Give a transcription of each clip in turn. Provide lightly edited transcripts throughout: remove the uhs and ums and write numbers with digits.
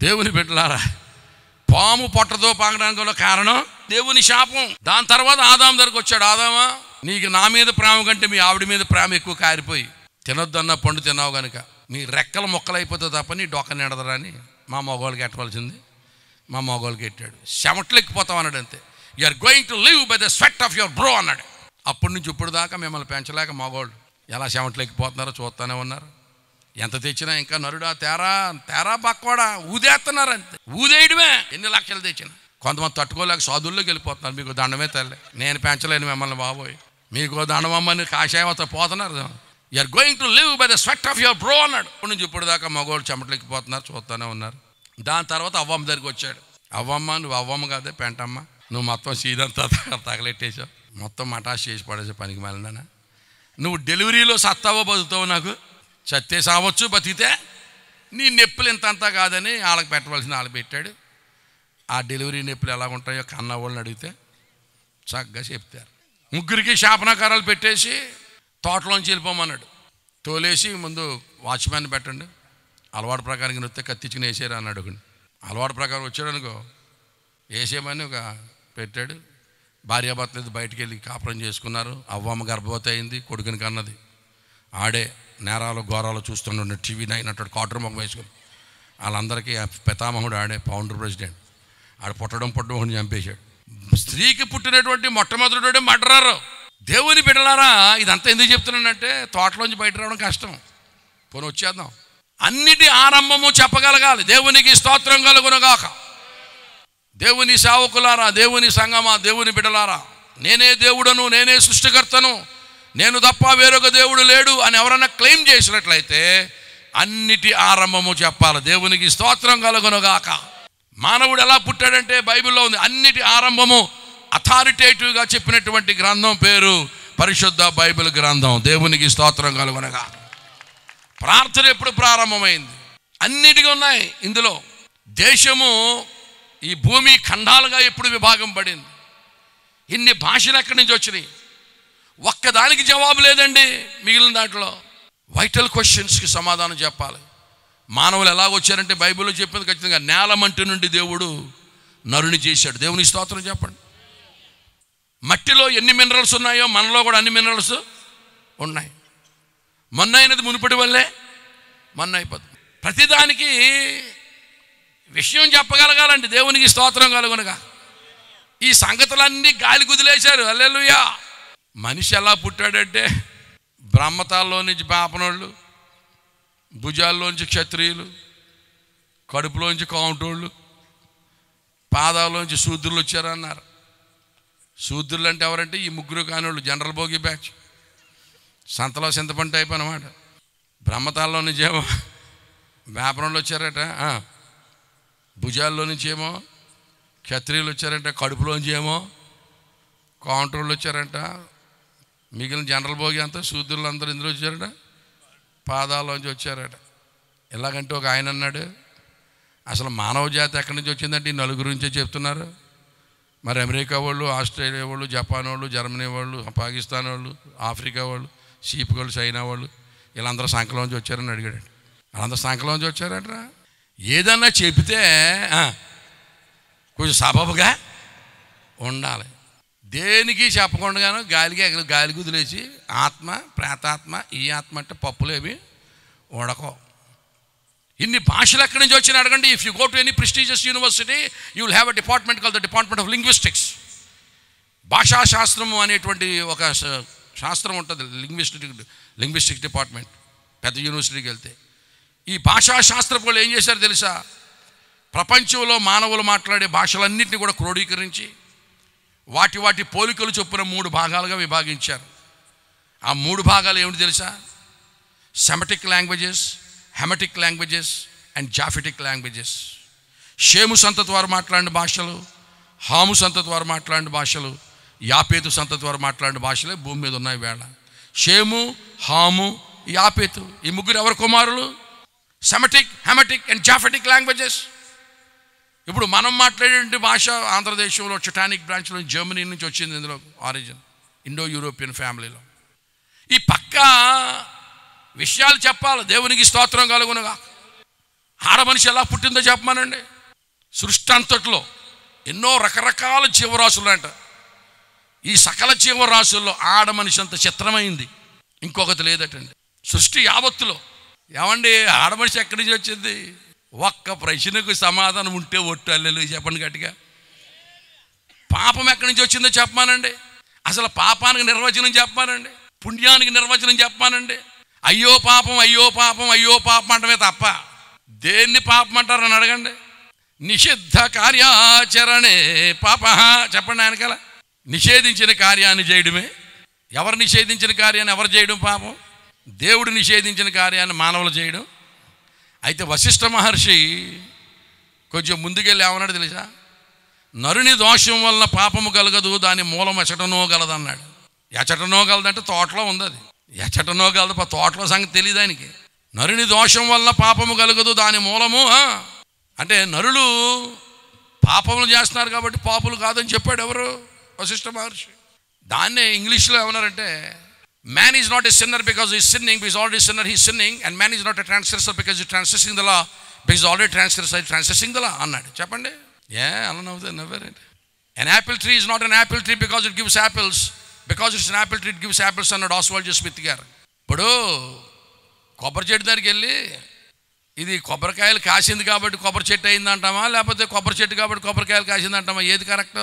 దేవుని బిడ్డలారా, పాము పొట్టతో పాకడానికి కారణం దేవుని శాపం. దాని తర్వాత ఆదాము దగ్గరకు వచ్చాడు. ఆదామా, నీకు నా మీద ప్రేమ కంటే మీ ఆవిడ మీద ప్రేమ ఎక్కువ కారిపోయి తినొద్దన్న పండు తిన్నావు కనుక నీ రెక్కల మొక్కలైపోతే తప్ప నీ డొక్క నిడదరా అని మా మగవాళ్ళకి ఎట్టవలసింది మా మగవాళ్ళకి ఎట్టాడు. చెమట్లు ఎక్కిపోతాం అన్నాడు. అంతే. You are going to live by the sweat of your brow అన్నాడు. అప్పటి నుంచి ఇప్పుడు దాకా మిమ్మల్ని పెంచలేక మగవాళ్ళు ఎలా చెమట్లు ఎక్కిపోతున్నారో చూస్తూనే ఉన్నారు. ఎంత తెచ్చినా ఇంకా నరుడా తేరా పక్కవాడా ఊదేస్తున్నారు. అంతే, ఊదేయడమే. ఎన్ని లక్షలు తెచ్చినా కొంతమంది తట్టుకోలేక సాధుల్లోకి వెళ్ళిపోతున్నారు. మీకు దండమే తల్లి, నేను పెంచలేను మిమ్మల్ని బాబోయ్, మీకు దండమమ్మని కాషాయవత పోతున్నారు. You are going to live by the sweat of your brow అన్నాడు. ఇప్పటి నుంచి ఇప్పుడు దాకా మగవాళ్ళు చెమట్లు ఎక్కిపోతున్నారు, చూస్తూనే ఉన్నారు. దాని తర్వాత అవ్వమ్మ దగ్గరికి వచ్చాడు. అవ్వమ్మ, నువ్వు అవ్వమ్మ కాదే పెంటమ్మ, నువ్వు మొత్తం సీదంతా తగలెట్టేసావు, మొత్తం మటాష్ చేసి పడేసే పనికి మాలినా. నువ్వు డెలివరీలో సత్తావో బతుకుతావు, నాకు చత్తే సావచ్చు బతికితే నీ నొప్పులు ఇంతంతా కాదని వాళ్ళకి పెట్టవలసిన వాళ్ళకి పెట్టాడు. ఆ డెలివరీ నొప్పులు ఎలా ఉంటాయో కన్న వాళ్ళని అడిగితే చక్కగా చెప్తారు. ముగ్గురికి శాపనాకారాలు పెట్టేసి తోటలోంచి వెళ్ళిపోమన్నాడు. తోలేసి ముందు వాచ్మ్యాన్ పెట్టండి, అలవాటు ప్రకారం నొత్తే కత్తిచ్చుకుని వేసారు అన్నాడు. ఒకటి అలవాటు ప్రకారం వచ్చాడు అనుకో, వేసేయమని ఒక పెట్టాడు. భార్యాభర్తలు బయటికి వెళ్ళి కాపురం చేసుకున్నారు. అవ్వమ్మ గర్భవతి అయింది, కొడుకుని కన్నది. ఆడే నేరాలు ఘోరాలు చూస్తుండే టీవీ 9 అంటాడు, కాటర్ మొక్క వేసుకుని. వాళ్ళందరికీ పితామహుడు ఆడే, ఫౌండర్ ప్రెసిడెంట్. ఆడ పుట్టడం చంపేశాడు. స్త్రీకి పుట్టినటువంటి మొట్టమొదటి మర్డరర్. దేవుని బిడ్డలారా, ఇదంతా ఎందుకు చెప్తున్నానంటే తోటలోంచి బయట రావడం కష్టం. పోనీ వచ్చేద్దాం. అన్నిటి ఆరంభము చెప్పగలగాలి. దేవునికి స్తోత్రం కలుగునుగాక. దేవుని సేవకులారా, దేవుని సంగమా, దేవుని బిడ్డలారా, నేనే దేవుడను, నేనే సృష్టికర్తను, నేను తప్ప వేరొక దేవుడు లేడు అని ఎవరైనా క్లెయిమ్ చేసినట్లయితే అన్నిటి ఆరంభము చెప్పాలి. దేవునికి స్తోత్రం కలుగునుగాక. మానవుడు ఎలా పుట్టాడంటే బైబిల్లో ఉంది. అన్నిటి ఆరంభము అథారిటేటివ్గా చెప్పినటువంటి గ్రంథం పేరు పరిశుద్ధ బైబిల్ గ్రంథం. దేవునికి స్తోత్రం కలుగునుగాక. ప్రార్థన ఎప్పుడు ప్రారంభమైంది? అన్నిటికీ ఉన్నాయి ఇందులో. దేశము, ఈ భూమి ఖండాలుగా ఎప్పుడు విభాగం పడింది? ఇన్ని భాషలు ఎక్కడి నుంచి వచ్చినాయి? ఒక్కదానికి జవాబు లేదండి. మిగిలిన దాంట్లో వైటల్ క్వశ్చన్స్కి సమాధానం చెప్పాలి. మానవులు ఎలా వచ్చారంటే బైబిల్లో చెప్పింది ఖచ్చితంగా నేలమంటి నుండి దేవుడు నరుని చేశాడు. దేవుని స్తోత్రం చెప్పండి. మట్టిలో ఎన్ని మినరల్స్ ఉన్నాయో మనలో కూడా అన్ని మినరల్స్ ఉన్నాయి. మొన్న అయినది మునుపటి వల్లే మొన్న అయిపోతుంది. ప్రతిదానికి విషయం చెప్పగలగాలండి. దేవునికి స్తోత్రం కలుగునుగా. ఈ సంగతులన్నీ గాలి కుదిలేశారు. హల్లెలూయా. మనిషి ఎలా పుట్టాడంటే బ్రహ్మతాల్లో నుంచి పాపనోళ్ళు, భుజాల్లోంచి క్షత్రియులు, కడుపులోంచి కౌంటోళ్ళు, పాదాల్లోంచి శూద్రులు వచ్చారన్నారు. శూద్రులు అంటే ఎవరంటే ఈ ముగ్గురు కానివాళ్ళు, జనరల్ భోగి బ్యాచ్, సంతలో చింతపండు టైప్ అన్నమాట. బ్రహ్మతాల్లో నుంచి ఏమో వ్యాపారంలో వచ్చారట, భుజాల్లో నుంచి ఏమో క్షత్రియులు వచ్చారంట, కడుపులోంచి ఏమో కౌంటర్లు వచ్చారంట, మిగిలిన జనరల్ భోగి అంతా శూద్రులు అందరూ ఇందులో వచ్చారట, పాదాల్లోంచి వచ్చారట. ఎలాగంటే ఒక ఆయన అన్నాడు, అసలు మానవ జాతి ఎక్కడి నుంచి వచ్చిందంటే ఈ నలుగురు నుంచే చెప్తున్నారు. మరి అమెరికా వాళ్ళు, ఆస్ట్రేలియా వాళ్ళు, జపాన్ వాళ్ళు, జర్మనీ వాళ్ళు, పాకిస్తాన్ వాళ్ళు, ఆఫ్రికా వాళ్ళు, షీప్ వాళ్ళు, చైనా వాళ్ళు, వీళ్ళందరూ సంఖ్యలోంచి వచ్చారని అడిగాడు. వాళ్ళందరూ సంఖ్యలోంచి వచ్చారట్రా. ఏదన్నా చెబితే కొంచెం సబబుగా ఉండాలి. దేనికి చెప్పకుండాను గాలి కుదిలేసి ఆత్మ, ప్రేతాత్మ, ఈ ఆత్మ అంటే పప్పులేవి ఉడకో. ఇన్ని భాషలు ఎక్కడి నుంచి వచ్చినా అడగండి. If you go to any prestigious university you will have a department called the department of linguistics. భాషాశాస్త్రము అనేటువంటి ఒక శాస్త్రం ఉంటుంది, లింగ్విస్టిక్ డిపార్ట్మెంట్. పెద్ద యూనివర్సిటీకి వెళ్తే ఈ భాషాశాస్త్రపు వాళ్ళు ఏం చేశారు తెలుసా? ప్రపంచంలో మానవులు మాట్లాడే భాషలన్నింటినీ కూడా క్రోడీకరించి వాటి పోలికలు చొప్పున 3 భాగాలుగా విభాగించారు. ఆ 3 భాగాలు ఏమిటి తెలుసా? Semitic languages, Hamitic languages and Japhetic languages. షేము సంతతి వారు మాట్లాడిన భాషలు, హాము సంతతి వారు మాట్లాడిన భాషలు, యాపేతు సంతతి వారు మాట్లాడిన భాషలే భూమి మీద ఉన్నాయి వేళ. షేము, హాము, యాపేతు ఈ ముగ్గురు ఎవరు కుమారులు? Semitic, Hamitic and Japhetic languages. ఇప్పుడు మనం మాట్లాడే భాష ఆంధ్రదేశంలో చుటానిక్ బ్రాంచ్లో జర్మనీ నుంచి వచ్చింది. ఇందులో ఆరిజిన్ ఇండో యూరోపియన్ ఫ్యామిలీలో. ఈ పక్క విషయాలు చెప్పాలి. దేవునికి స్తోత్రం కలుగునుగా. ఆడ మనిషి ఎలా పుట్టిందో చెప్పమానండి. సృష్టి అంతట్లో ఎన్నో రకరకాల జీవరాశులు అంట. ఈ సకల జీవరాశుల్లో ఆడ మనిషి అంత చిత్రమైంది ఇంకొకటి లేదటండి సృష్టి యావత్తులో. ఏమండి, ఆడ మనిషి ఎక్కడి నుంచి వచ్చింది? ఒక్క ప్రశ్నకు సమాధానం ఉంటే ఒట్టు హల్లెలూయా చెప్పండి గట్టిగా. పాపం ఎక్కడి నుంచి వచ్చిందో చెప్పమానండి. అసలు పాపానికి నిర్వచనం చెప్పమానండి. పుణ్యానికి నిర్వచనం చెప్పమానండి. అయ్యో పాపం అయ్యో పాపం అయ్యో పాపం అంటమే తప్ప దేన్ని పాపం అంటారని అడగండి. నిషిద్ధ కార్యాచరణే పాప చెప్పండి. ఆయనకల నిషేధించిన కార్యాన్ని చేయడమే. ఎవరు నిషేధించిన కార్యాన్ని ఎవరు చేయడం పాపం? దేవుడు నిషేధించిన కార్యాన్ని మానవులు చేయడం. అయితే వశిష్ఠ మహర్షి కొంచెం ముందుకెళ్ళి ఏమన్నాడు తెలుసా? నరుని దోషం వలన పాపము కలగదు, దాని మూలం ఎచటనో గలదు అన్నాడు. ఎచటనో గలదంటే తోటలో ఉంది. అది ఎచటనో గలదు, తోటలో సంగతి తెలియదు ఆయనకి. నరుని దోషం వలన పాపము కలగదు, దాని మూలము అంటే నరులు పాపములు చేస్తున్నారు కాబట్టి పాపులు కాదని చెప్పాడు ఎవరు? వశిష్ఠ మహర్షి. దాన్నే ఇంగ్లీష్లో ఏమన్నారంటే man is not a sinner because is sinning, because already sinner he sinning, and man is not a transgressor because he transgressing the law, because already transgressing the law అన్నాడు. చెప్పండి. అలా నవ్వారండి. An apple tree is not an apple tree because it gives apples, because it's an apple tree it gives apples అన్నాడు Oswald Smith గారు. ఇప్పుడు కొబ్బరి చెట్టు దగ్గరికి వెళ్ళి ఇది కొబ్బరికాయలు కాసింది కాబట్టి కొబ్బరి చెట్టు అయింది అంటామా, లేకపోతే కొబ్బరి చెట్టు కాబట్టి కొబ్బరికాయలు కాసింది అంటామా? ఏది కరెక్ట్?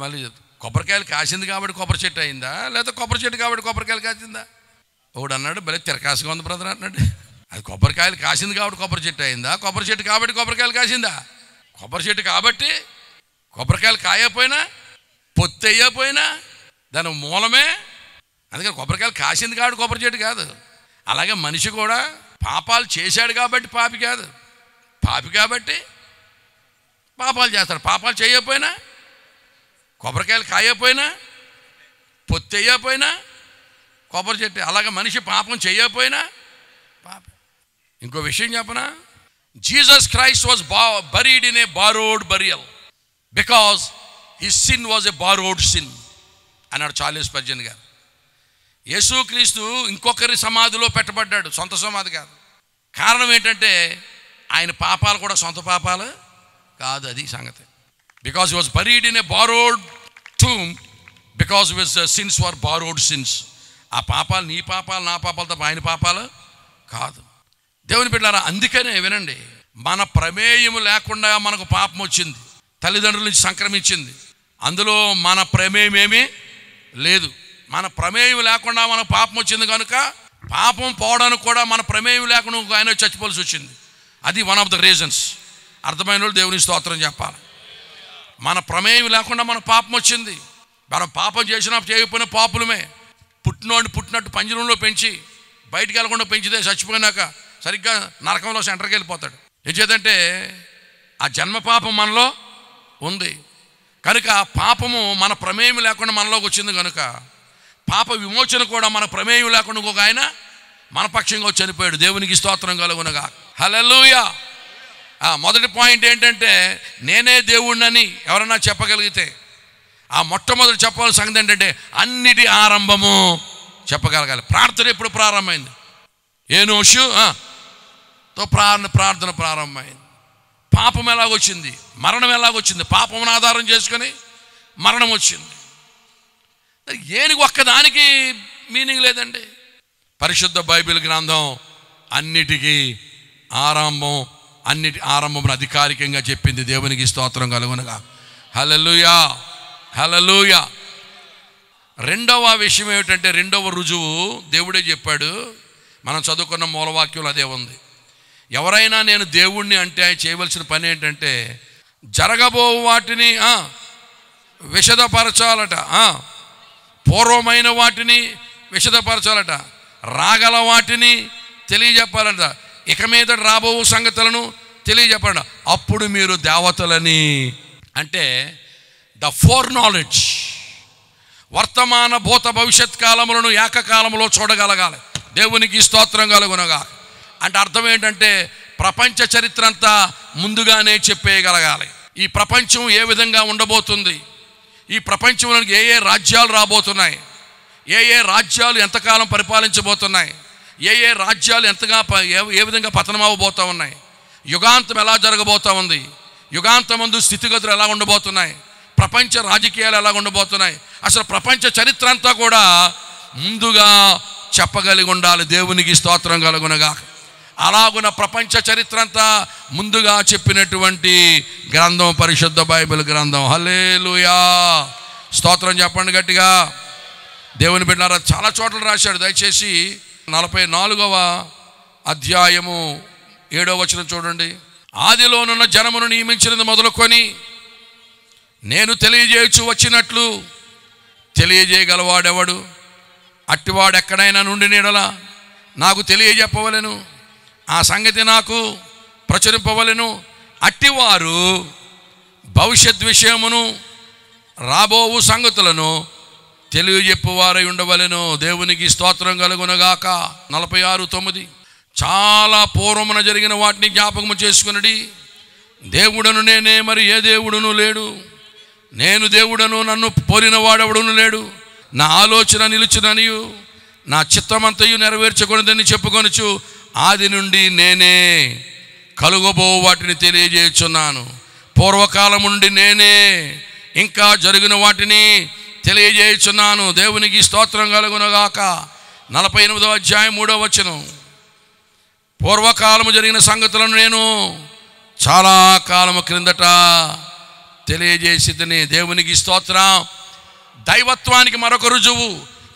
మళ్ళీ కొబ్బరికాయలు కాసింది కాబట్టి కొబ్బరి చెట్టు అయిందా, లేకపోతే కొబ్బరి చెట్టు కాబట్టి కొబ్బరికాయలు కాసిందా? ఒకడు అన్నాడు భలే తిరకాసుగా ఉంది బ్రదర్ అన్నాడు. అది కొబ్బరికాయలు కాసింది కాబట్టి కొబ్బరి చెట్టు అయిందా, కొబ్బరి చెట్టు కాబట్టి కొబ్బరికాయలు కాసిందా? కొబ్బరి చెట్టు కాబట్టి కొబ్బరికాయలు కాయకపోయినా పొత్తు అయ్యపోయినా దాని మూలమే. అందుకని కొబ్బరికాయలు కాసింది కాబట్టి కొబ్బరి చెట్టు కాదు. అలాగే మనిషి కూడా పాపాలు చేశాడు కాబట్టి పాపి కాదు, పాపి కాబట్టి పాపాలు చేస్తాడు. పాపాలు చేయకపోయినా కొబ్బరికాయలు కాయకపోయినా పొత్తు అయ్యపోయినా కొబ్బరి చెట్టు. అలాగే మనిషి పాపం చేయకపోయినా పాపి. ఇంకో విషయం చెప్పనా? Jesus Christ was buried in a borrowed burial because his sin was a borrowed sin అన్నాడు చార్లెస్ స్పర్జన్ గారు. యేసుక్రీస్తు ఇంకొకరి సమాధిలో పెట్టబడ్డాడు, సొంత సమాధి కాదు. కారణం ఏంటంటే ఆయన పాపాలు కూడా సొంత పాపాలు కాదు, అది సంగతి. Because he was buried in a borrowed tomb because his sins were borrowed sins. ఆ పాపాలు నీ పాపాలు నా పాపాలు తప్ప ఆయన పాపాలు కాదు. దేవుని బిడ్డలారా, అందుకనే వినండి, మన ప్రమేయము లేకుండా మనకు పాపం వచ్చింది, తల్లిదండ్రుల నుంచి సంక్రమించింది. అందులో మన ప్రమేయం ఏమీ లేదు. మన ప్రమేయం లేకుండా మనకు పాపం వచ్చింది కనుక పాపం పోవడానికి కూడా మన ప్రమేయం లేకుండా ఆయన చచ్చిపోవాల్సి వచ్చింది. అది వన్ ఆఫ్ ద రీజన్స్. అర్థమైన వాళ్ళు దేవుని స్తోత్రం చెప్పాలి. మన ప్రమేయం లేకుండా మన పాపం వచ్చింది. మనం పాపం చేసినా చేయకపోయినా పాపులమే. పుట్టినోడిని పుట్టినట్టు పంజరంలో పెంచి బయటికి వెళ్ళకుండా పెంచితే చచ్చిపోయినాక సరిగ్గా నరకంలో సెంటర్కి వెళ్ళిపోతాడు. ఏం చేద్దంటే ఆ జన్మ పాపం మనలో ఉంది కనుక పాపము మన ప్రమేయం లేకుండా మనలోకి వచ్చింది కనుక పాప విమోచన కూడా మన ప్రమేయం లేకుండా ఇంకొక ఆయన మన పక్షంగా చనిపోయాడు. దేవునికి స్తోత్రం కలుగునుగా. హల్లెలూయా. మొదటి పాయింట్ ఏంటంటే నేనే దేవుణ్ణని ఎవరన్నా చెప్పగలిగితే ఆ మొట్టమొదటి చెప్పాల్సిన సంగతి ఏంటంటే అన్నిటి ఆరంభము చెప్పగలగాలి. ప్రార్థన ఎప్పుడు ప్రారంభమైంది? ఏనోషు తో ప్రార్థన ప్రారంభమైంది. పాపం ఎలాగొచ్చింది? మరణం ఎలాగొచ్చింది? పాపమును ఆధారం చేసుకొని మరణం వచ్చింది. ఏనికి ఒక్కదానికి మీనింగ్ లేదండి. పరిశుద్ధ బైబిల్ గ్రంథం అన్నిటికీ ఆరంభం, అన్నిటి ఆరంభమును అధికారికంగా చెప్పింది. దేవునికి స్తోత్రం కలుగునుగా. హల్లెలూయా, హల్లెలూయా. రెండవ విషయం ఏమిటంటే, రెండవ రుజువు దేవుడే చెప్పాడు. మనం చదువుకున్న మూలవాక్యంలో అదే ఉంది. ఎవరైనా నేను దేవుణ్ణి అంటే ఆయన చేయవలసిన పని ఏంటంటే జరగబో వాటిని విశదపరచాలట, పూర్వమైన వాటిని విశదపరచాలట, రాగల వాటిని తెలియజెప్పాలట, ఇక మీద రాబో సంగతులను తెలియజెప్పాలట. అప్పుడు మీరు దేవతలని, అంటే ద ఫోర్ నాలెడ్జ్, వర్తమాన భూత భవిష్యత్ కాలములను ఏకకాలంలో చూడగలగాలి. దేవునికి స్తోత్రం కలుగునుగా. అంటే అర్థం ఏంటంటే ప్రపంచ చరిత్ర అంతా ముందుగానే చెప్పేయగలగాలి. ఈ ప్రపంచం ఏ విధంగా ఉండబోతుంది, ఈ ప్రపంచంలో ఏ ఏ రాజ్యాలు రాబోతున్నాయి, ఏ ఏ రాజ్యాలు ఎంతకాలం పరిపాలించబోతున్నాయి, ఏ ఏ రాజ్యాలు ఏ విధంగా పతనం అవ్వబోతూ ఉన్నాయి, యుగాంతం ఎలా జరగబోతా ఉంది, యుగాంతమందు స్థితిగతులు ఎలా ఉండబోతున్నాయి, ప్రపంచ రాజకీయాలు ఎలా ఉండబోతున్నాయి, అసలు ప్రపంచ చరిత్ర అంతా కూడా ముందుగా చెప్పగలిగి ఉండాలి. దేవునికి స్తోత్రం కలుగునగా. అలాగున ప్రపంచ చరిత్ర అంతా ముందుగా చెప్పినటువంటి గ్రంథం పరిశుద్ధ బైబిల్ గ్రంథం. హల్లెలూయా, స్తోత్రం చెప్పండి గట్టిగా. దేవుని బిడ్డలారా, చాలా చోట్ల రాశాడు. దయచేసి 44వ అధ్యాయము 7వ వచనం చూడండి. ఆదిలోనున్న జనమును నియమించినది మొదలుకొని నేను తెలియజేయచ్చు వచ్చినట్లు తెలియజేయగలవాడెవడు? అట్టివాడు ఎక్కడైనా నుండి నీడలా నాకు తెలియజెప్పవలెను, ఆ సంగతి నాకు ప్రచురింపవలెను. అట్టివారు భవిష్యత్ విషయమును రాబోవు సంగతులను తెలియజెప్పువారై ఉండవలెను. దేవునికి స్తోత్రం కలుగునగాక. 46:9 చాలా పూర్వమున జరిగిన వాటిని జ్ఞాపకము చేసుకునడి. దేవుడను నేనే, మరి ఏ దేవుడును లేడు. నేను దేవుడను, నన్ను పోలిన వాడెవడును లేడు. నా ఆలోచన నిలుచుననియు నా చిత్తమంతయు నెరవేర్చకూడదని చెప్పుకొనుచు ఆది నుండి నేనే కలుగబో వాటిని తెలియజేయుచున్నాను. పూర్వకాలం నుండి నేనే ఇంకా జరిగిన వాటిని తెలియజేయుచున్నాను. దేవునికి స్తోత్రం కలుగునగాక. 48వ అధ్యాయం 3వ వచనం. పూర్వకాలము జరిగిన సంగతులను నేను చాలా కాలము క్రిందట తెలియజేసితిని. దేవునికి స్తోత్రం. దైవత్వానికి మరొక రుజువు,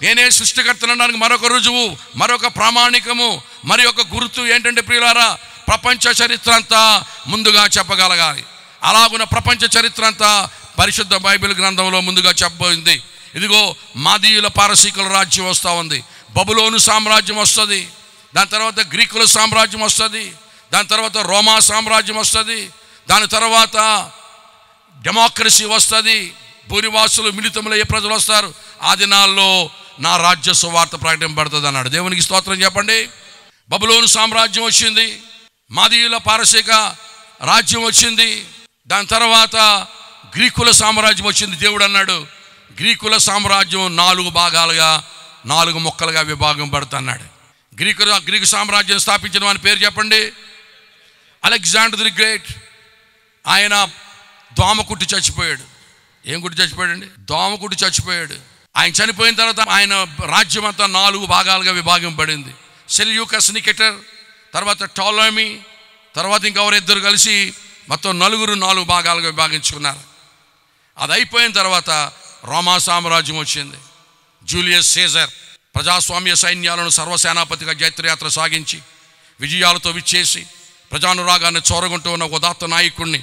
నేనే సృష్టికర్తనడానికి మరొక రుజువు, మరొక ప్రామాణికము, మరి ఒక గుర్తు ఏంటంటే ప్రియులారా, ప్రపంచ చరిత్ర అంతా ముందుగా చెప్పగలగాలి. అలాగున్న ప్రపంచ చరిత్ర అంతా పరిశుద్ధ బైబిల్ గ్రంథంలో ముందుగా చెప్పబోయింది. ఇదిగో మాదీయుల పారసీకుల రాజ్యం వస్తూ ఉంది, బబులోను సామ్రాజ్యం వస్తుంది, దాని తర్వాత గ్రీకుల సామ్రాజ్యం వస్తుంది, దాని తర్వాత రోమా సామ్రాజ్యం వస్తుంది, దాని తర్వాత డెమోక్రసీ వస్తుంది, భూనివాసులు మిళితములయ్యే ప్రజలు వస్తారు. ఆ దినాల్లో నా రాజ్య సువార్త ప్రకటింపబడుతుంది అన్నాడు. దేవునికి స్తోత్రం చెప్పండి. బబులోను సామ్రాజ్యం వచ్చింది, మాదీయుల పారసీక రాజ్యం వచ్చింది, దాని తర్వాత గ్రీకుల సామ్రాజ్యం వచ్చింది. దేవుడు అన్నాడు గ్రీకుల సామ్రాజ్యం 4 భాగాలుగా 4 ముక్కలుగా విభాగం పడుతున్నాడు. గ్రీకు సామ్రాజ్యం స్థాపించిన వాని పేరు చెప్పండి. Alexander the great. ఆయన దోమ కుట్టి చచ్చిపోయాడు. ఏం కుట్టి చచ్చిపోయాడండి? దోమ కుట్టి చచ్చిపోయాడు. ఆయన చనిపోయిన తర్వాత ఆయన రాజ్యం అంతా 4 భాగాలుగా విభాగింపబడింది. సెల్యూకస్ నికెటర్, తర్వాత టోలమీ, తర్వాత ఇంకెవరిద్దరు కలిసి మొత్తం 4 భాగాలుగా విభాగించుకున్నారు. అది అయిపోయిన తర్వాత రోమా సామ్రాజ్యం వచ్చింది. జూలియస్ సీజర్ ప్రజాస్వామ్య సైన్యాలను సర్వసేనాపతిగా జైత్రయాత్ర సాగించి విజయాలతో విచ్చేసి ప్రజానురాగాన్ని చోరగొంటూ ఉన్న ఉదాత్త నాయకుడిని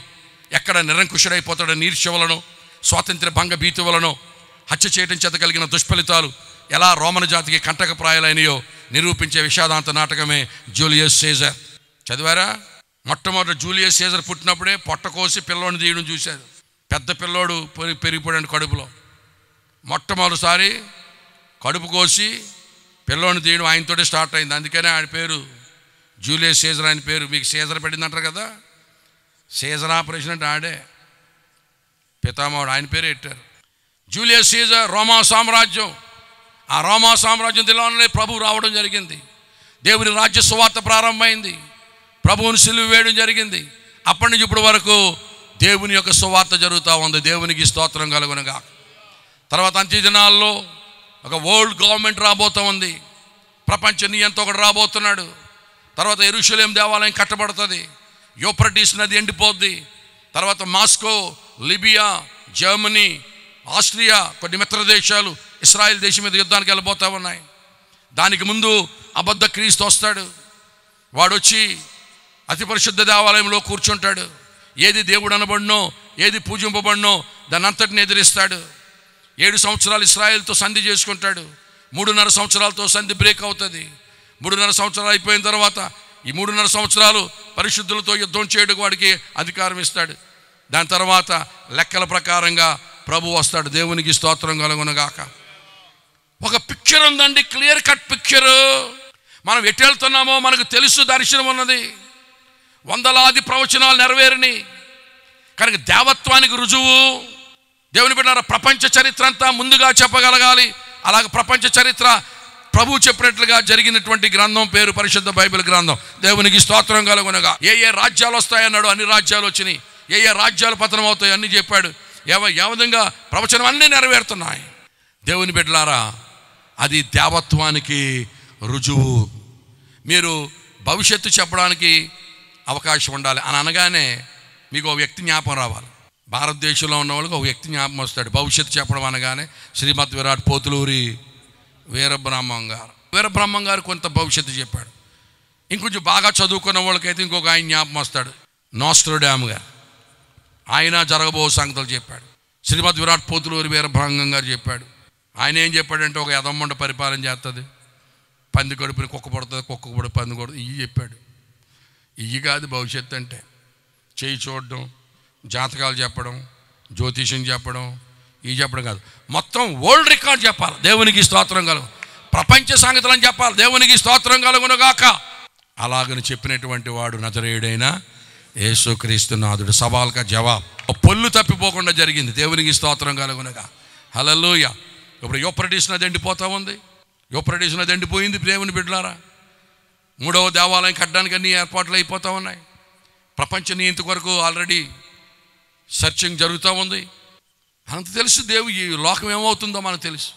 ఎక్కడ నిరంకుశుడైపోతాడని ఈర్ష్యవలను, స్వాతంత్ర్య భంగ భీతి వలన హత్య చేయడం చేత కలిగిన దుష్ఫలితాలు ఎలా రోమన్ జాతికి కంటకప్రాయాలైనయో నిరూపించే విషాదాంత నాటకమే జూలియస్ సీజర్. చదివారా? మొట్టమొదటి జూలియస్ సీజర్ పుట్టినప్పుడే పొట్ట కోసి పిల్లోని తీయడం చూశారు. పెద్ద పిల్లోడు పెరిగిపోయాడు కడుపులో. మొట్టమొదటిసారి కడుపు కోసి పిల్లోని తీయడం ఆయనతోటే స్టార్ట్ అయింది. అందుకనే ఆయన పేరు జూలియస్ సీజర్. ఆయన పేరు మీకు సీజర్ పెట్టింది అంటారు కదా, సీజర్ ఆపరేషన్ అంటే ఆడే పితామహుడు, ఆయన పేరు పెట్టారు జూలియస్ సీజర్. రోమా సామ్రాజ్యం, ఆ రోమా సామ్రాజ్యం దినాలనే ప్రభువు రావడం జరిగింది. దేవుని రాజ్య సువార్త ప్రారంభమైంది. ప్రభువుని సిలువ వేయడం జరిగింది. అప్పటి నుంచి ఇప్పుడు వరకు దేవుని యొక్క సువార్త జరుగుతూ ఉంది. దేవునికి స్తోత్రం కలుగునుగా. తర్వాత అంత్య దినాల్లో ఒక వరల్డ్ గవర్నమెంట్ రాబోతూ ఉంది. ప్రపంచ నియంత ఒకటి రాబోతున్నాడు. తర్వాత యెరూషలేం దేవాలయం కట్టబడుతుంది. యూఫ్రటీస్ నది ఎండిపోద్ది. తర్వాత మాస్కో, లిబియా, జర్మనీ, ఆస్ట్రియా, కొన్ని మిత్ర దేశాలు ఇస్రాయేల్ దేశం మీద యుద్ధానికి వెళ్ళబోతూ ఉన్నాయి. దానికి ముందు అబద్ధ క్రీస్తు వస్తాడు. వాడు వచ్చి అతి పరిశుద్ధ దేవాలయంలో కూర్చుంటాడు. ఏది దేవుడు అనబడినో, ఏది పూజింపబడినో దాన్ని అంతటిని ఎదిరిస్తాడు. 7 సంవత్సరాలు ఇస్రాయేల్తో సంధి చేసుకుంటాడు. 3.5 సంవత్సరాలతో సంధి బ్రేక్ అవుతుంది. 3.5 సంవత్సరాలు అయిపోయిన తర్వాత ఈ 3.5 సంవత్సరాలు పరిశుద్ధులతో యుద్ధం చేయడానికి వాడికి అధికారం ఇస్తాడు. దాని తర్వాత లెక్కల ప్రకారంగా ప్రభు వస్తాడు. దేవునికి స్తోత్రం కలుగునుగాక. ఒక పిక్చర్ ఉందండి, క్లియర్ కట్ పిక్చరు. మనం ఎటు వెళ్తున్నామో మనకు తెలుసు, దర్శనం ఉన్నది. వందలాది ప్రవచనాలు నెరవేరిని కనుక దేవత్వానికి రుజువు. దేవుని బిడ్డలారా, ప్రపంచ చరిత్ర అంతా ముందుగా చెప్పగలగాలి. అలాగే ప్రపంచ చరిత్ర ప్రభువు చెప్పినట్లుగా జరిగినటువంటి గ్రంథం పేరు పరిశుద్ధ బైబిల్ గ్రంథం. దేవునికి స్తోత్రం కలుగునగా. ఏ ఏ రాజ్యాలు వస్తాయన్నాడు, అన్ని రాజ్యాలు వచ్చినాయి. ఏ ఏ రాజ్యాలు పతనం అవుతాయి అన్నీ చెప్పాడు. ఏ విధంగా ప్రవచనం అన్నీ నెరవేరుతున్నాయి. దేవుని బిడ్డలారా, అది దేవత్వానికి రుజువు. మీరు భవిష్యత్తు చెప్పడానికి అవకాశం ఉండాలి అని అనగానే మీకు ఒక వ్యక్తి జ్ఞాపకం రావాలి. భారతదేశంలో ఉన్న వాళ్ళకి ఒక వ్యక్తి జ్ఞాపకం వస్తాడు. భవిష్యత్తు చెప్పడం అనగానే శ్రీమద్ విరాట్ పోతులూరి వీరబ్రహ్మం గారు. వీరబ్రహ్మం గారు కొంత భవిష్యత్తు చెప్పాడు. ఇంకొంచెం బాగా చదువుకున్న వాళ్ళకైతే ఇంకొక ఆయన జ్ఞాపకం వస్తాడు, నోస్ట్రడామ్ గారు. ఆయన జరగబో సంగతులు చెప్పాడు. శ్రీమద్ విరాట్ పోతులూరి వీరబ్రహ్మం గారు చెప్పాడు. ఆయన ఏం చెప్పాడంటే, ఒక యదమ్మండ పరిపాలన చేస్తుంది, పంది కడుపుని కుక్క పడుతుంది, కుక్క కూడా పంది కొడుతుంది, ఇవి చెప్పాడు. ఇవి కాదు భవిష్యత్తు అంటే. చేయి చూడడం, జాతకాలు చెప్పడం, జ్యోతిష్యం చెప్పడం, ఇవి చెప్పడం కాదు, మొత్తం వరల్డ్ రికార్డ్ చెప్పాలి. దేవునికి స్తోత్రం కలుగు. ప్రపంచ సంగతులని చెప్పాలి. దేవునికి స్తోత్రం కలుగునుగాక. అలాగని చెప్పినటువంటి వాడు నజరేయుడైన యేసుక్రీస్తు నాథుడు. సవాల్కా జవాబ్. పొల్లు తప్పిపోకుండా జరిగింది. దేవునికి స్తోత్రం కలుగునుగా. హల్లెలూయా. ఇప్పుడు యూఫ్రటీస్ నది ఎండిపోతూ ఉంది. యూఫ్రటీస్ నది ఎండిపోయింది. దేవుని బిడ్డలారా, 3వ దేవాలయం కట్టడానికి అన్ని ఏర్పాట్లు అయిపోతూ ఉన్నాయి. ప్రపంచ నియంత వరకు ఆల్రెడీ సర్చింగ్ జరుగుతూ ఉంది. అంత తెలుసు. ఈ లోకం ఏమవుతుందో మనకు తెలుసు.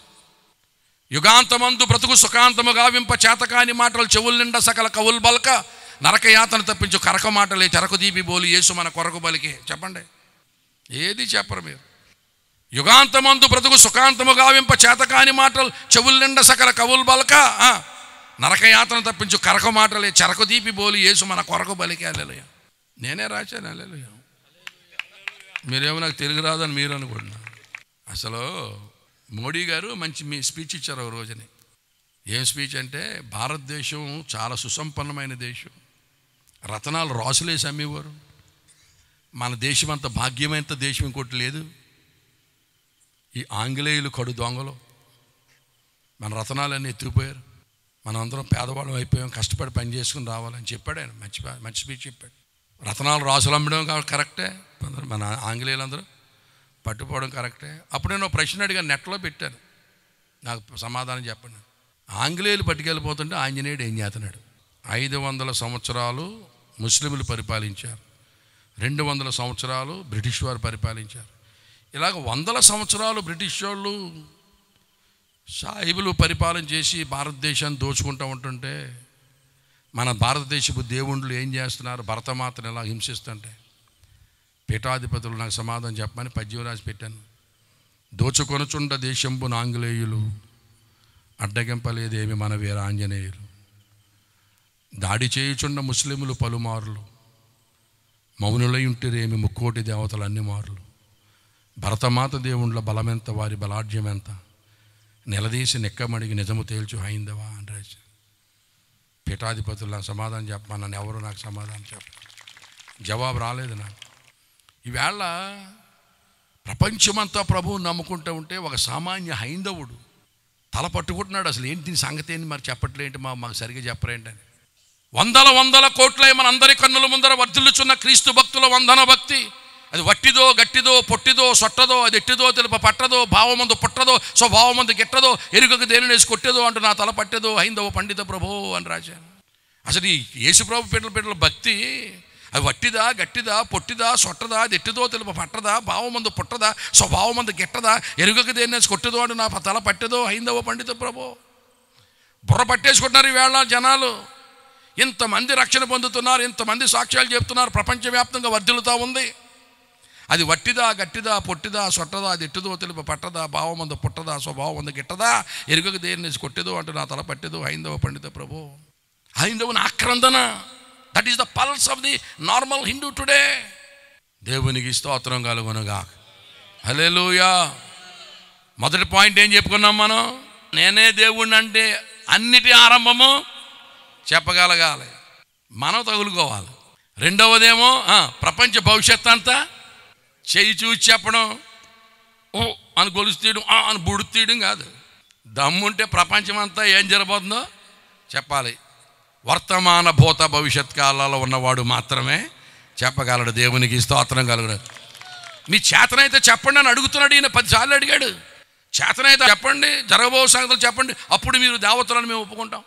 యుగాంతమందు బ్రతుకు సుఖాంతము గావింప చేతకాని మాటలు చెవుల నిండా సకల కవులు బలక నరకయాతను తప్పించు కరక మాటలే చెరకు దీపి బోలి యేసు మన కొరకు బలికే. చెప్పండి, ఏది చెప్పరు మీరు? యుగాంతమందు బ్రతుకు సుఖాంతము గావింప చేతకాని మాటలు చెవుల నిండా సకల కవులు బలక నరకయాతను తప్పించు కరక మాటలే చెరకు దీపి బోలి యేసు మన కొరకు బలికే. హల్లెలూయా. నేనే రాశాను. హల్లెలూయా. మీరేమో నాకు తెలుగు రాదని మీరు అనుకుంటున్నారు. అసలు మోడీ గారు మంచి మీ స్పీచ్ ఇచ్చారు ఒక రోజుని. ఏం స్పీచ్ అంటే, భారతదేశం చాలా సుసంపన్నమైన దేశం, రతనాలు రాసులేసి అమ్మేవారు, మన దేశం అంత భాగ్యమైన దేశం ఇంకోటి లేదు, ఈ ఆంగ్లేయులు కడు దొంగలు మన రతనాలన్నీ ఎత్తుకుపోయారు, మనం అందరం పేదవాళ్ళం అయిపోయాం, కష్టపడి పని చేసుకుని రావాలని చెప్పాడు ఆయన. మంచి స్పీచ్ చెప్పాడు. రతనాలు రాసులు అమ్మడం కరెక్టే, మన ఆంగ్లేయులందరూ పట్టుకోవడం కరెక్టే. అప్పుడు నేను ప్రశ్న అడిగా, నెట్లో పెట్టాను, నాకు సమాధానం చెప్పండి. ఆంగ్లేయులు పట్టుకెళ్ళిపోతుంటే ఆంజనేయుడు ఏం చేస్తున్నాడు? 500 సంవత్సరాలు ముస్లింలు పరిపాలించారు, 200 సంవత్సరాలు బ్రిటిష్ వారు పరిపాలించారు. ఇలాగ 100 సంవత్సరాలు బ్రిటిష్ వాళ్ళు సాహిబులు పరిపాలన చేసి భారతదేశాన్ని దోచుకుంటూ ఉంటుంటే మన భారతదేశపు దేవుళ్ళు ఏం చేస్తున్నారు? భరతమాతను ఎలా హింసిస్తుంటే పీఠాధిపతులు నాకు సమాధానం చెప్పమని పద్యం రాసి పెట్టాను. దోచుకొనుచుండ దేశంబున ఆంగ్లేయులు, అడ్డగింపలేదేమి మన వీర ఆంజనేయులు. దాడి చేయుచుండ ముస్లిములు పలుమారులు, మౌనులై ఉంటేరేమి ముక్కోటి దేవతలు అన్ని మారులు. భరతమాత దేవుళ్ళ బలమెంత, వారి బలాఢ్యమెంత, నిలదీసి నెక్కమడిగి నిజము తేల్చు హైందవా అని రాసి. పీఠాధిపతులు నాకు సమాధానం చెప్పమని నన్ను ఎవరు నాకు సమాధానం చెప్పారు. జవాబు రాలేదు నాకు. ఈవేళ ప్రపంచమంతా ప్రభువుని నమ్ముకుంటూ ఉంటే ఒక సామాన్య హైందవుడు తల పట్టుకుంటున్నాడు. అసలు ఏంటి దీని సంగతి ఏంటి మరి చెప్పట్లేంటి, మాకు సరిగ్గా చెప్పరేంటని. వందల కోట్లే మన అందరి కన్నుల ముందర వర్ధిల్లుచున్న క్రీస్తు భక్తుల వందన భక్తి, అది వట్టిదో గట్టిదో పొట్టిదో సొట్టదో, అది ఎట్టిదో తెలుప పట్టదో, భావమందు పుట్టదో స్వభావమందు గిట్టదో, ఎరుకకు దేనినేసి కొట్టేదో అంటూ నా తల పట్టేదో హైందవ పండిత ప్రభో అని రాశాను. అసలు ఈ యేసుప్రభు బిడ్డల భక్తి అది వట్టిదా గట్టిదా పొట్టిదా సొట్టదా, అది ఎట్టిదో తెలుప పట్టదా, భావమందు పుట్టదా స్వభావమందు గిట్టదా, ఎరుకకు దేనినేసి కొట్టేదో అంటూ నా తల పట్టేదో హైందవ పండిత ప్రభో. బుర్ర పట్టేసుకుంటున్నారు ఈవేళ జనాలు. ఇంతమంది రక్షణ పొందుతున్నారు, ఇంతమంది సాక్ష్యాలు చెప్తున్నారు, ప్రపంచవ్యాప్తంగా వర్ధిల్లుతూ ఉంది. అది వట్టిదా గట్టిదా పొట్టిదా సొట్టదా, అది ఎట్టుదో తెలుపు పట్టదా, భావమందు పుట్టదా స్వభావమందు గిట్టదా, ఎరుకకు దేనినేసి కొట్టేదో అంటూ నా తల పట్టేదో హైందవ పండిత ప్రభు. హైందవుని ఆక్రందన, that is the pulse of the normal Hindu today. దేవునికి స్తోత్రం కలుగునుగా. హల్లెలూయా. మొదటి పాయింట్ ఏం చెప్పుకున్నాం మనం? నేనే దేవుణ్ణి అంటే అన్నిటి ఆరంభము చెప్పగలగాలి, మనం తగులుకోవాలి. రెండవదేమో ప్రపంచ భవిష్యత్తు అంతా చేయి చూసి చెప్పడం, ఓ అని గొలుసు తీయడం, అని బుడు తీయడం కాదు. దమ్ముంటే ప్రపంచం అంతా ఏం జరగబోతుందో చెప్పాలి. వర్తమాన భూత భవిష్యత్ కాలాల్లో ఉన్నవాడు మాత్రమే చెప్పగలడు. దేవునికి స్తోత్రం కలుగును. మీ చేతనైతే చెప్పండి అని అడుగుతున్నాడు ఈయన. 10 సార్లు అడిగాడు. చేతనైతే చెప్పండి, జరగబో సంగతులు చెప్పండి, అప్పుడు మీరు దేవతలను మేము ఒప్పుకుంటాం.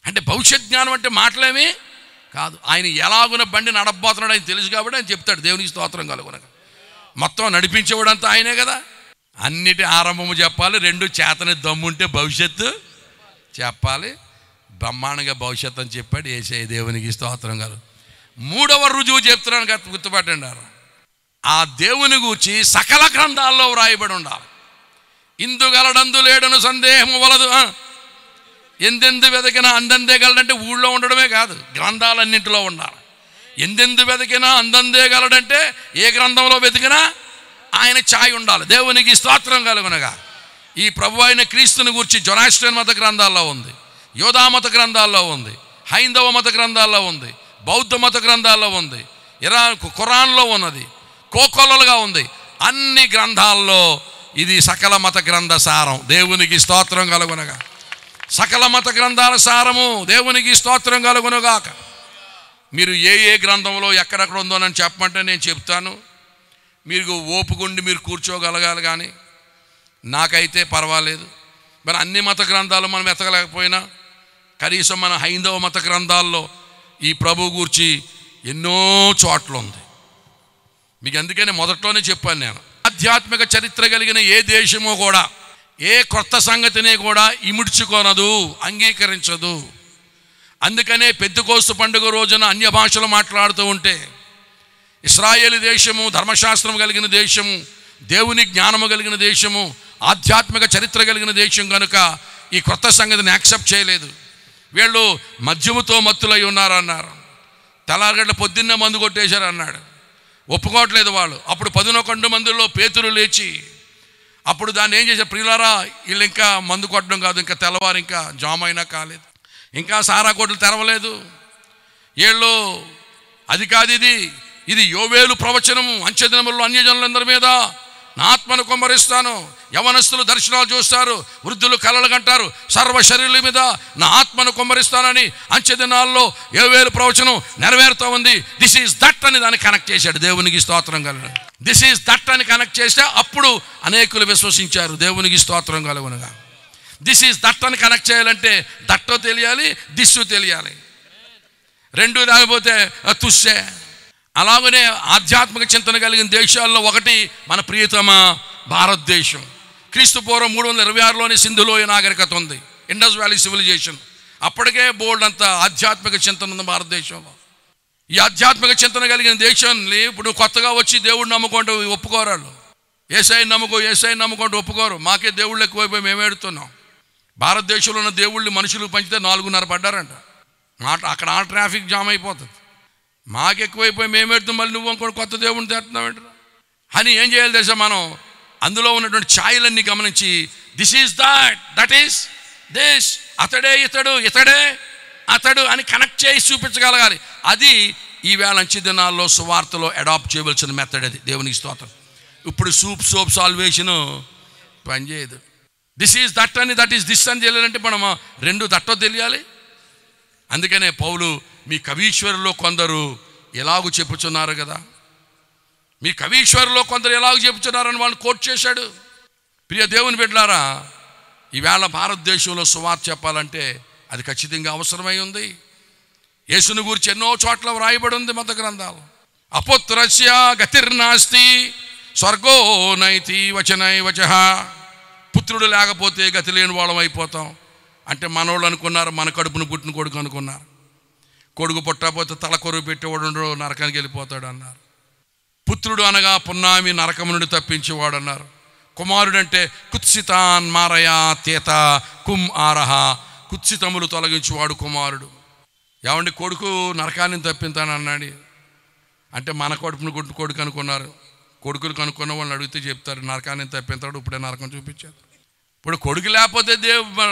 అంటే భవిష్యత్ జ్ఞానం అంటే మాటలేమీ కాదు. ఆయన ఎలాగున బండి నడపబోతున్నాడు ఆయన తెలుసు కాబట్టి ఆయన చెప్తాడు. దేవునికి స్తోత్రం కలుగునక. మొత్తం నడిపించేవాడంతా ఆయనే కదా. అన్నిటి ఆరంభము చెప్పాలి, రెండు చేతని దమ్ముంటే భవిష్యత్తు చెప్పాలి. బ్రహ్మాండంగా భవిష్యత్తు అని చెప్పాడు యేసయ్య. దేవునికి స్తోత్రం కలుగు. మూడవ రుజువు చెప్తున్నాను కదా, గుర్తుపట్టండి. ఆ దేవుని గూర్చి సకల గ్రంథాల్లో వ్రాయబడి ఉండాలి. ఇందుగలడందు లేడను సందేహము వలదు. ఎందెందు వెతికినా అందందే గలడంటే ఊళ్ళో ఉండడమే కాదు, గ్రంథాలన్నింటిలో ఉండాలి. ఎందెందు వెతికినా అందందే గలడంటే ఏ గ్రంథంలో వెతికినా ఆయన ఛాయ్ ఉండాలి. దేవునికి స్తోత్రం కలుగునగా. ఈ ప్రభు అయిన క్రీస్తుని గురించి జొరాస్ట్రియన్ మత గ్రంథాల్లో ఉంది, యోధా మత గ్రంథాల్లో ఉంది, హైందవ మత గ్రంథాల్లో ఉంది, బౌద్ధ మత గ్రంథాల్లో ఉంది, ఖురాన్లో ఉన్నది, కోకొల్లలుగా ఉంది. అన్ని గ్రంథాల్లో ఇది సకల మత గ్రంథ సారం. దేవునికి స్తోత్రం కలుగునగా. సకల మత గ్రంథాల సారము. దేవునికి స్తోత్రం కలుగునుగాక. మీరు ఏ గ్రంథంలో ఎక్కడెక్కడ ఉందోనని చెప్పమంటే నేను చెప్తాను. మీరు ఓపుకుండి మీరు కూర్చోగలగాలి. కానీ నాకైతే పర్వాలేదు. మరి అన్ని మత గ్రంథాలు మనం ఎతకలేకపోయినా కనీసం మన హైందవ మత గ్రంథాల్లో ఈ ప్రభు గూర్చి ఎన్నో చోట్ల ఉంది. మీకు అందుకనే మొదట్లోనే చెప్పాను నేను, ఆధ్యాత్మిక చరిత్ర కలిగిన ఏ దేశమో కూడా ఏ కొత్త సంగతిని కూడా ఇముడ్చుకొనదు, అంగీకరించదు. అందుకనే పెద్దకోస్తు పండుగ రోజున అన్య భాషలు మాట్లాడుతూ ఉంటే ఇశ్రాయేలు దేశము ధర్మశాస్త్రం కలిగిన దేశము, దేవుని జ్ఞానము కలిగిన దేశము, ఆధ్యాత్మిక చరిత్ర కలిగిన దేశం కనుక ఈ కొత్త సంగతిని యాక్సెప్ట్ చేయలేదు. వీళ్ళు మద్యముతో మత్తులై ఉన్నారన్నారు. తెల్లారగట్ల పొద్దున్నే మందు కొట్టేశారు అన్నాడు. ఒప్పుకోవట్లేదు వాళ్ళు. అప్పుడు 11 మందిలో పేతురు లేచి అప్పుడు దాన్ని ఏం చేశారు, ప్రియులారా వీళ్ళు ఇంకా మందు కొట్టడం కాదు, ఇంకా తెల్లవారు ఇంకా జామ్ అయినా కాలేదు, ఇంకా సారా కొట్లు తెరవలేదు వీళ్ళు, అది కాదు ఇది యోవేలు ప్రవచనము. అంచెదినములలో అన్యజనులందరి మీద నా ఆత్మను కుమ్మరిస్తాను, యవనస్తులు దర్శనాలు చూస్తారు, వృద్ధులు కలలు కంటారు, సర్వ శరీరుల మీద నా ఆత్మను కుమ్మరిస్తానని అంచెదినాల్లో యోవేలు ప్రవచనం నెరవేరుతూ ఉంది. దిస్ ఈజ్ దట్ అని దాన్ని కనెక్ట్ చేశాడు. దేవునికి స్తోత్రం కలుగును. దిస్ ఈజ్ దట్ అని కనెక్ట్ చేస్తే అప్పుడు అనేకులు విశ్వసించారు. దేవునికి స్తోత్రం కలుగునుగా. దిస్ ఈజ్ దట్ అని కనెక్ట్ చేయాలంటే దట్టో తెలియాలి, దిస్సు తెలియాలి. రెండు లేకపోతే తుస్సే. అలాగనే ఆధ్యాత్మిక చింతన కలిగిన దేశాల్లో ఒకటి మన ప్రియతమ భారతదేశం. క్రీస్తు పూర్వం 326లోని సింధులోయ నాగరికత ఉంది, ఇండస్ వ్యాలీ సివిలైజేషన్. అప్పటికే బోల్డ్ అంత ఆధ్యాత్మిక చింతన ఉంది భారతదేశంలో. ఈ ఆధ్యాత్మిక చింతన కలిగిన దేశాన్ని ఇప్పుడు కొత్తగా వచ్చి దేవుడిని నమ్ముకుంటూ ఒప్పుకోరాళ్ళు. ఏసైని నమ్ముకుంటూ ఒప్పుకోరు. మాకే దేవుళ్ళు ఎక్కువైపోయి మేము ఏడుతున్నాం. భారతదేశంలో ఉన్న దేవుళ్ళు మనుషులు పంచితే 4.5 పడ్డారంట. అక్కడ ఆ ట్రాఫిక్ జామ్ అయిపోతుంది. మాకు ఎక్కువైపోయి మేము ఎడుతాం, మళ్ళీ నువ్వు ఇంకోటి కొత్త దేవుడిని తెస్తున్నావు అని ఏం చేయాలి తెలుసా? మనం అందులో ఉన్నటువంటి ఛాయలన్నీ గమనించి this is that is this, అతడే ఇతడే అతడు అని కనెక్ట్ చేసి చూపించగలగాలి. అది ఈవేళ అంచె దినాల్లో సువార్తలో అడాప్ట్ చేయవలసిన మెథడ్ అది. దేవునికి స్తోత్రం. ఇప్పుడు సోప్ సాల్వేషన్ పనిచేయదు. దిస్ ఈజ్ దట్ అని దట్ ఈస్ దిస్ అని తెలియాలంటే మనం రెండు దట్టో తెలియాలి. అందుకనే పౌలు మీ కవీశ్వరులో కొందరు ఎలాగూ చెప్పుచున్నారు కదా, మీ కవీశ్వరులో కొందరు ఎలాగూ చెప్పుచున్నారని వాళ్ళు కోట్ చేశాడు. ప్రియ దేవుని బిడ్డలారా, ఈవేళ భారతదేశంలో సువార్త చెప్పాలంటే అది ఖచ్చితంగా అవసరమై ఉంది. యేసుని గురించి ఎన్నో చోట్ల వ్రాయబడి ఉంది మత గ్రంథాలు. అపుత్రస్య గతిర్నాస్తి స్వర్గో నైతి వచనై వచః. పుత్రుడు లేకపోతే గతి లేని వాళ్ళం అయిపోతాం. అంటే మనోళ్ళు అనుకున్నారు మన కడుపును పుట్టిన కొడుకు అనుకున్నారు. కొడుకు పుట్టకపోతే తల కొరువు పెట్టేవాడు నరకానికి వెళ్ళిపోతాడు అన్నారు. పుత్రుడు అనగా పున్నామి నరకము నుండి తప్పించేవాడు అన్నారు. కుమారుడు అంటే కుత్సితాన్ మారయా తేత కుం ఆరహ, కుత్సితములు తొలగించేవాడు కుమారుడు. ఏమండి కొడుకు నరకాన్ని తప్పింతానన్నాడు అంటే మన కడుపును పుట్టిన కొడుకు అనుకున్నారు. కొడుకులు కనుక్కున్న వాళ్ళని అడిగితే చెప్తారు నరకాన్ని తప్పింతాడు. ఇప్పుడే నరకం చూపించారు. ఇప్పుడు కొడుకు లేకపోతే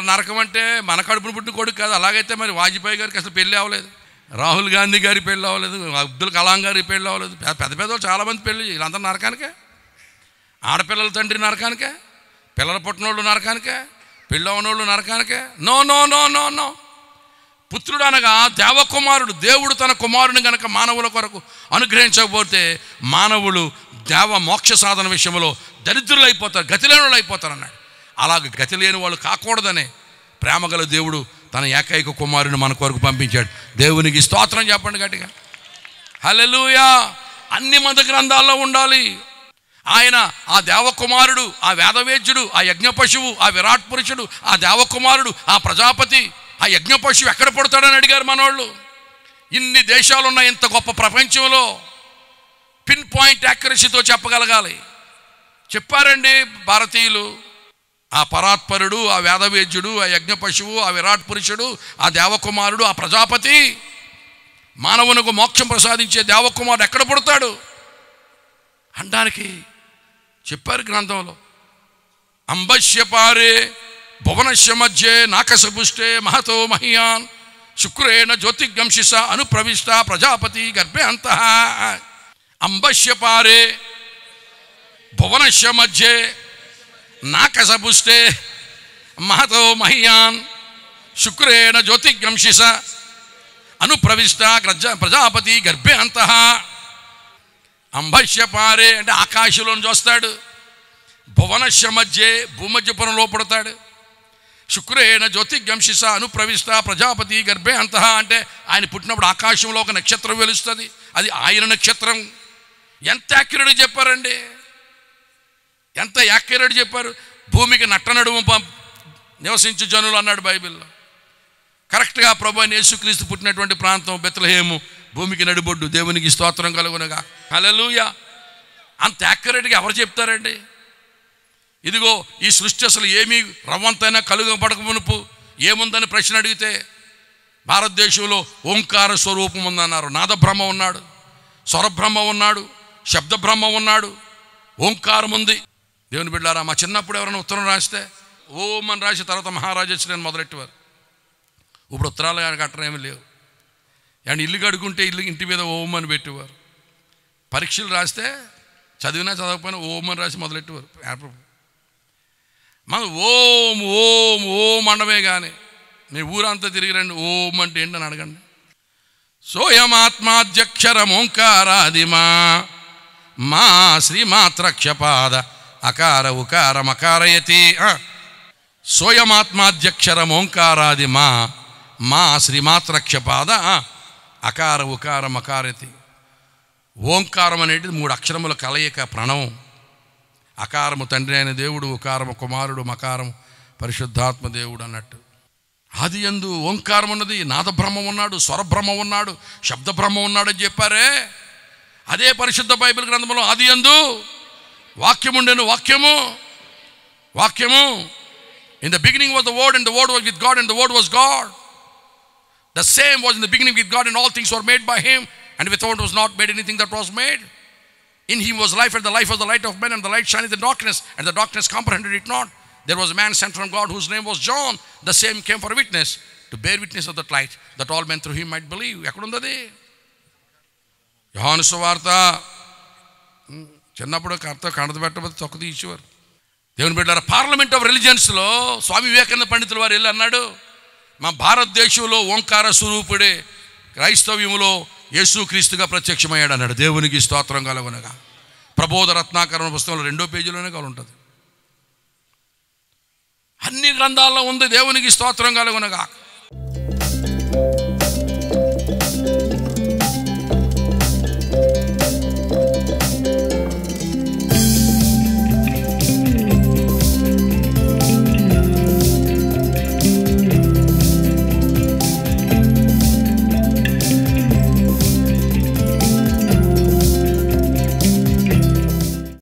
నరకం అంటే మన కడుపును పుట్టిన కొడుకు కాదు. అలాగైతే మరి వాజ్పేయి గారికి అసలు పెళ్ళి అవ్వలేదు, రాహుల్ గాంధీ గారి పెళ్ళి అవ్వలేదు, అబ్దుల్ కలాం గారి పెళ్ళి అవ్వలేదు. పెద్ద పెద్దలు చాలామంది పెళ్ళి, వీళ్ళంతా నరకానికే. ఆడపిల్లల తండ్రి నరకానికే, పిల్లల పుట్టినోళ్ళు నరకానికే, పెళ్ళి అవనోళ్ళు నరకానికే. No no no no no. పుత్రుడు అనగా దేవకుమారుడు. దేవుడు తన కుమారుని కనుక మానవుల కొరకు అనుగ్రహించకపోతే మానవులు దేవ మోక్ష సాధన విషయంలో దరిద్రులు అయిపోతారు, గతిలేనులు అయిపోతారు అన్నాడు. అలాగ గతి లేని వాళ్ళు కాకూడదనే ప్రేమగల దేవుడు తన ఏకైక కుమారుని మన కొరకు పంపించాడు. దేవునికి స్తోత్రం చెప్పండి గట్టిగా. హల్లెలూయా. అన్ని మత గ్రంథాల్లో ఉండాలి. ఆయన ఆ దేవకుమారుడు, ఆ వేదవేద్యుడు, ఆ యజ్ఞ పశువు, ఆ విరాట్ పురుషుడు, ఆ దేవకుమారుడు, ఆ ప్రజాపతి, ఆ యజ్ఞ పశువు ఎక్కడ పుడతాడని అడిగారు మనోళ్ళు. ఇన్ని దేశాలు ఉన్న ఇంత గొప్ప ప్రపంచంలో పిన్ పాయింట్ యాక్యురసీతో చెప్పగలగాలి. చెప్పారండి భారతీయులు. ఆ పరాత్పరుడు, ఆ వేదవేద్యుడు, ఆ యజ్ఞ పశువు, ఆ విరాట్ పురుషుడు, ఆ దేవకుమారుడు, ఆ ప్రజాపతి, మానవునికి మోక్షం ప్రసాదించే దేవకుమారుడు ఎక్కడ పుడతాడు అనడానికి చెప్పారు గ్రంథంలో. అంబశ్యపారే భువనశ్య మధ్యే నాకసపుష్టే మహతో మహియాన్ శుక్రేణ జ్యోతిగంశిస అనుప్రవిష్ట ప్రజాపతి గర్భే అంతః. అంబశ్యపారే భువనశ్య మధ్యే నాకసపుష్టే మహతో మహియాన్ శుక్రేణ జ్యోతిగంశిస అనుప్రవిష్ట ప్రజాపతి గర్భే అంతః. అంబశ్యపారే అంటే ఆకాశంలో చూస్తాడు. భువనశ్య మధ్యే భూమధ్యపురంలో పుడతాడు. శుక్రేణ జ్యోతిగంశిస అనుప్రవిష్ట ప్రజాపతి గర్భే అంతః అంటే ఆయన పుట్టినప్పుడు ఆకాశంలో ఒక నక్షత్రం వెలుస్తుంది. అది ఆయన నక్షత్రం. ఎంత యాక్యురేట్ చెప్పారండి, ఎంత యాక్యురేట్ చెప్పారు. భూమికి నట్టనడుము నివసించు జనులు అన్నాడు బైబిల్లో. కరెక్ట్గా ప్రభు అయిన యేసుక్రీస్తు పుట్టినటువంటి ప్రాంతం బెత్లెహేము, భూమికి నడిబొడ్డు. దేవునికి స్తోత్రం కలుగునగా. హల్లెలూయా. అంత యాక్యురేట్గా ఎవరు చెప్తారండి? ఇదిగో ఈ సృష్టి అసలు ఏమీ రవ్వంతైనా కలుగపడక మునుపు ఏముందని ప్రశ్న అడిగితే భారతదేశంలో ఓంకార స్వరూపం ఉందన్నారు. నాదబ్రహ్మ ఉన్నాడు, స్వరబ్రహ్మ ఉన్నాడు, శబ్దబ్రహ్మ ఉన్నాడు, ఓంకారం ఉంది. దేవుని బిడ్డారా, మా చిన్నప్పుడు ఎవరైనా ఉత్తరం రాస్తే ఓం అని రాసి తర్వాత మహారాజశ్రీ అని మొదలెట్టేవారు. ఇప్పుడు ఉత్తరాలు కట్టడం ఏమీ లేవు. అండ్ ఇల్లు కడుకుంటే ఇంటి మీద ఓం అని పెట్టేవారు. పరీక్షలు రాస్తే చదివినా చదవకపోయినా ఓం అని రాసి మొదలెట్టేవారు. మనం ఓం ఓం ఓం అనడమే కానీ మీ ఊరంతా తిరిగి రండి ఓం అంటే ఏంటని అడగండి. సోయమాత్మాధ్యక్షరం ఓంకారాదిమా మా శ్రీమాత్రక్షపాద అకార ఉకార మకారయతి. సోయమాత్మాధ్యక్షరం ఓంకారాదిమా మా శ్రీమాత్రక్షపాద అకార ఉకార మకారయతి. ఓంకారం అనేది 3 అక్షరముల కలయిక, ప్రణవం. అకారము తండ్రి అయిన దేవుడు, ఉకారము కుమారుడు, మకారము పరిశుద్ధాత్మ దేవుడు అన్నట్టు. ఆది యందు ఓంకారం ఉన్నది, నాదబ్రహ్మ ఉన్నాడు, స్వరబ్రహ్మ ఉన్నాడు, శబ్దబ్రహ్మ ఉన్నాడు అని చెప్పారే. అదే పరిశుద్ధ బైబిల్ గ్రంథంలో ఆది యందు వాక్యము ఉండెను, వాక్యము in the beginning was the word and the word was with God and the word was God. The same was in the beginning with God and all things were made by him and without was not made anything that was made. In him was life, and the life was the light of men, and the light shineth in darkness, and the darkness comprehended it not. There was a man sent from God whose name was John. The same came for a witness, to bear witness of that light, that all men through him might believe. ఎక్కడుంది యోహాను సువార్త? చిన్నప్పుడు కడత పెట్టబోతే తొక్క తీసేవారు. దేవుని బిడ్డలారా, parliament of రిలిజియన్స్లో Swami Vivekananda పండితులు వారు వెళ్ళి అన్నాడు, మా భారతదేశంలో ఓంకార స్వరూపుడే క్రైస్తవ్యములో యేసుక్రీస్తుగా ప్రత్యక్షమయ్యాడు అన్నాడు. దేవునికి స్తోత్రం కలుగునగా. ప్రబోధ రత్నాకరణ పుస్తకంలో 2వ పేజీలోనే కావాలి ఉంటుంది. అన్ని గ్రంథాల్లో ఉంది. దేవునికి స్తోత్రం కలుగునగా.